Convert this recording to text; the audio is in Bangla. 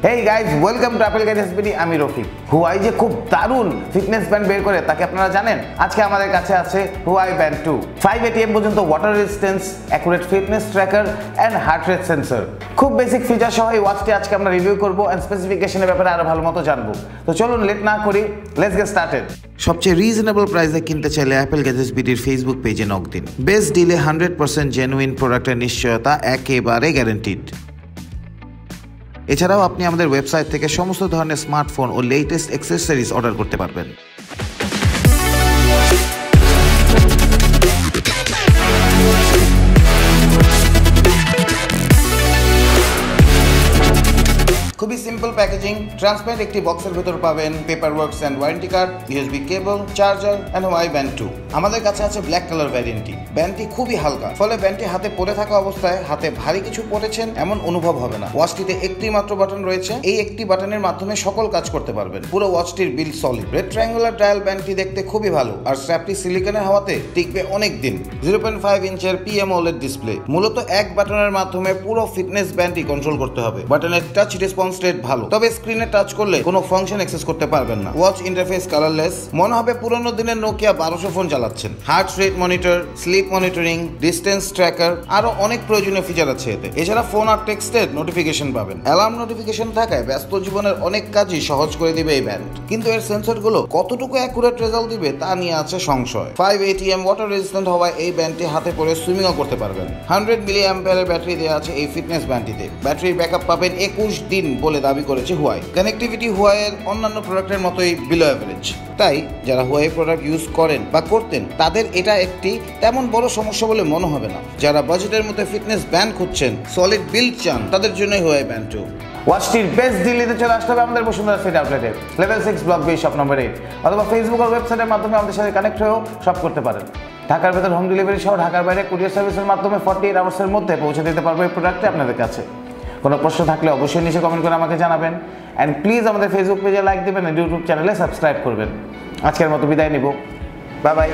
Hey guys, welcome to Apple Gadgets BD. আমি রফিক। Huawei যে খুব দারুণ ফিটনেস ব্যান্ড বের করে তাকে আপনারা জানেন? আজকে আমাদের কাছে আছে Huawei Band 2। 5 ATM পর্যন্ত water resistance, accurate fitness tracker and heart rate sensor. খুব বেসিক ফিচার সহ এই ওয়াচটি আজকে আমরা রিভিউ করব এন্ড স্পেসিফিকেশনের ব্যাপারে আরো ভালোমতো জানবো। তো চলুন লেট না করি, লেটস গেট স্টার্টেড। সবচেয়ে রিজনেবল প্রাইসে কিনতে চাইলে অ্যাপল গ্যাজেটস বিডির ফেসবুক পেজে নক দিন। বেস্ট ডিলে 100% জেনুইন প্রোডাক্টের নিশ্চয়তা একেবারে গ্যারান্টিড। এছাড়াও আপনি আমাদের ওয়েবসাইট থেকে সমস্ত ধরনের স্মার্টফোন ও লেটেস্ট অ্যাক্সেসরিজ অর্ডার করতে পারবেন। খুবই সিম্পল প্যাকেজিং, ট্রান্সপারেন্ট একটি বক্সের ভেতর পাবেন paper works and warranty card, USB cable, charger and Huawei Band 2। আমাদের কাছে আছে ব্ল্যাক কালার ভ্যারিয়েন্টটি। ব্যান্ডটি খুবই হালকা, ফলে ব্যান্ডটি হাতে পরে থাকা অবস্থায় হাতে ভারী কিছু পড়েছেন এমন অনুভব হবে না। ওয়াচটিতে একটি মাত্র বাটন রয়েছে, এই একটি বাটনের মাধ্যমে সকল কাজ করতে পারবেন। পুরো ওয়াচটির build solid. Red triangular dial ব্যান্ডটি দেখতে খুবই ভালো, আর স্ট্র্যাপটি সিলিকনের হওয়াতে টিকবে অনেক দিন। 0.5 ইঞ্চের PM OLED ডিসপ্লে। মূলত এক বাটনের মাধ্যমে পুরো ফিটনেস ব্যান্ডটি কন্ট্রোল করতে হবে। বাটনের টাচ রেসপন্স রেট ভালো, তবে স্ক্রিনে টাচ করলে কোনো ফাংশন অ্যাক্সেস করতে পারবেন না। ওয়াচ ইন্টারফেস কালারলেস, মনে হবে পুরনো দিনের নোকিয়া 1200 ফোন চালাচ্ছেন। Heart rate monitor, slip monitoring, distance tracker, আরো অনেক প্রয়োজনীয় ফিচার আছে এতে। এছাড়া ফোন আর টেক্সটের নোটিফিকেশন পাবেন। অ্যালার্ম নোটিফিকেশন থাকায় ব্যস্ত জীবনের অনেক কাজই সহজ করে দিবে এই ব্যান্ড। কিন্তু এর সেন্সরগুলো কতটুকু অ্যাকুরেট রেজাল্ট দিবে তা নিয়ে আছে সংশয়। 5 ATM ওয়াটার রেজিস্ট্যান্ট হওয়ায় এই ব্যান্ডটি হাতে পরে সুইমিংও করতে পারবেন। 100 মিলি অ্যাম্পিয়ারের ব্যাটারি দেওয়া আছে এই ফিটনেস ব্যান্ডটিতে। ব্যাটারির ব্যাকআপ পাবেন 21 দিন বলে দাবি করেছে Huawei। কানেক্টিভিটি Huawei এর অন্যান্য প্রোডাক্টের মতোই বিলো অ্যাভারেজ। তাই যারা Huawei প্রোডাক্ট ইউজ করেন বা করতেন তাদের এটা একটি তেমন বড় সমস্যা বলে মনে হবে না। যারা বাজেটের মধ্যে ফিটনেস ব্যান্ড খুঁজছেন, সলিড বিল্ড চান, তাদের জন্যই Huawei Band 2। ওয়াচটির বেস্ট ডিল নিতে চলে আসতে হবে আমাদের বসুন্ধরা সিটি আউটলেটে, level 6 block B shop number 8, অথবা ফেসবুক আর ওয়েবসাইটের মাধ্যমে আমাদের সাথে কানেক্ট হয়েও শপ করতে পারেন। ঢাকার ভেতর হোম ডেলিভারি সহ ঢাকার বাইরে কুরিয়ার সার্ভিসের মাধ্যমে 48 আওয়ার্সের মধ্যে পৌঁছে দিতে পারবো এই প্রোডাক্টটি আপনাদের কাছে। কোনো প্রশ্ন থাকলে অবশ্যই নিচে কমেন্ট করে আমাকে জানাবেন, অ্যান্ড প্লিজ আমাদের ফেসবুক পেজে লাইক দেবেন, ইউটিউব চ্যানেলে সাবস্ক্রাইব করবেন। আজকের মতো বিদায় নিব, বাই বাই।